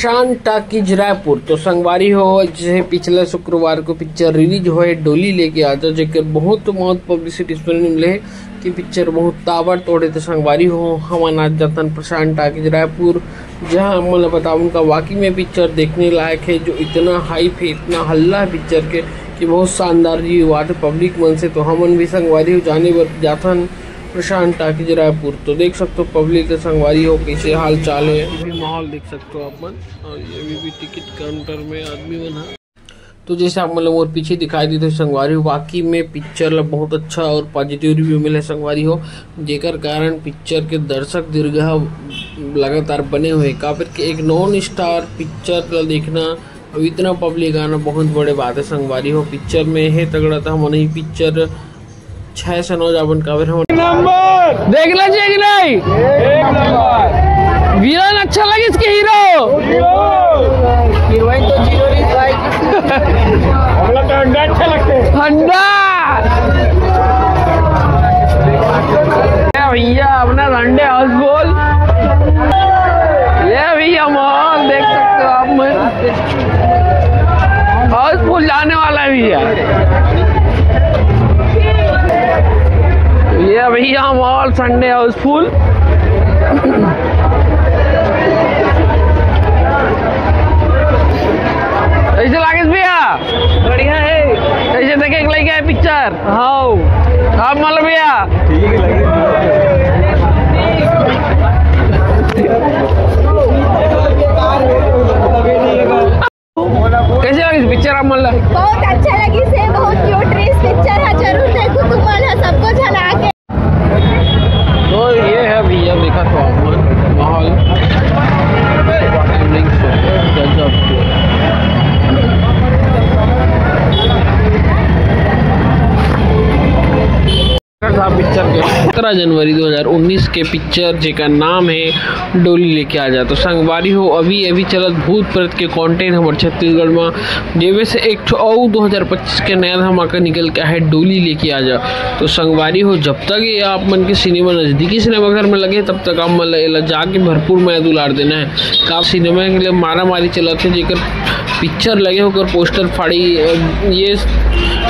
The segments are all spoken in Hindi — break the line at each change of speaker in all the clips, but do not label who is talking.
प्रशांत टाकीज रायपुर तो संगवारी हो जैसे पिछले शुक्रवार को पिक्चर रिलीज हो डोली लेके आता जेकर बहुत पब्लिसिटी सुनने मिले कि पिक्चर बहुत ताबड़ तोड़े तो संगवारी हो हम आज जातन प्रशांत टाकीज रायपुर जहां मतलब बता उनका वाकई में पिक्चर देखने लायक है। जो इतना हाइप है इतना हल्ला है पिक्चर के कि बहुत शानदार जी हुआ थे पब्लिक मन से। तो हमन भी संगवारी हो जाने जातन प्रशांत टाकीज रायपुर तो देख सकते हो पब्लिक के संगवारी हो कैसे हाल चाल है। भी माहौल देख सकते हो आप मन और ये भी टिकट काउंटर में आदमी बना तो जैसे आप मतलब और पीछे दिखाई दी तो संगवारी हो वाकई में पिक्चर बहुत अच्छा और पॉजिटिव रिव्यू मिले संगवारी हो जेकर कारण पिक्चर के दर्शक दीर्घा लगातार बने हुए काफिर के एक नॉन स्टार पिक्चर देखना और इतना पब्लिक आना बहुत बड़े बात है संगवारी हो। पिक्चर में है तगड़ा था हम नहीं पिक्चर 6 से 9 जावन काफिर हम
नंबर देखना चाहिए कि नहीं एक नंबर विलन अच्छा लगे इसके हीरो
हीरोइन तो जीरो
ठंडा अच्छा लगता है ठंडा भैया अपना संडे हाउसफुल ये भैया माहौल देख सकते हो आप हाउसफुल जाने वाला है भैया ये भैया मॉल संडे हाउसफुल ऐसे लागे भैया बढ़िया है ऐसे देखे लगे है पिक्चर हाँ आप मतलब भैया कैसे लगी पिक्चर आप मतलब
बहुत अच्छा लगी से बहुत क्यूट रही पिक्चर है जरूर देखो तुम्हारा सबको झला के।
तो ये है भैया देखा तो माहौल पिक्चर के 17 जनवरी 2019 के पिक्चर जेका नाम है डोली लेके आ जा। तो संगवारी हो अभी चलत भूत प्रेत के कंटेंट हमारे छत्तीसगढ़ में जेवे से एक और 2025 के नया धमाका निकल के है डोली लेके आ जा। तो संगवारी हो जब तक ये आप मन के सिनेमा नज़दीकी सिनेमाघर में लगे तब तक आप मतलब जाके भरपूर मैं दुलार देना है का सिनेमा के लिए मारा मारी चला थे जेकर पिक्चर लगे होकर पोस्टर फाड़ी ये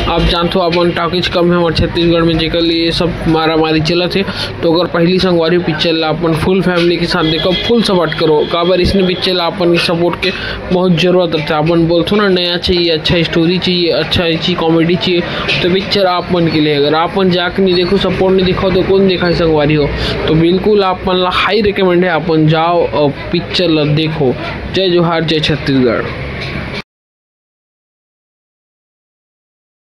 आप जानते हो अपन टॉकीज कम है हमारे छत्तीसगढ़ में जेकर लिए सब मारा मारी चला थे। तो अगर पहली संगवारी पिक्चर ला अपन फुल फैमिली के साथ देखो फुल सपोर्ट करो काबर इसने पिक्चर ला अपन सपोर्ट के बहुत जरूरत रहता है। अपन बोलते ना नया चाहिए अच्छा स्टोरी चाहिए अच्छा अच्छी कॉमेडी चाहिए तो पिक्चर आप मन के लिए अगर आप मन जाके नहीं देखो सपोर्ट नहीं दिखाओ तो कौन देखा संगवारी हो। तो बिल्कुल आप मन ला हाई रिकमेंड है अपन जाओ और पिक्चर ला देखो। जय जोहार जय छत्तीसगढ़।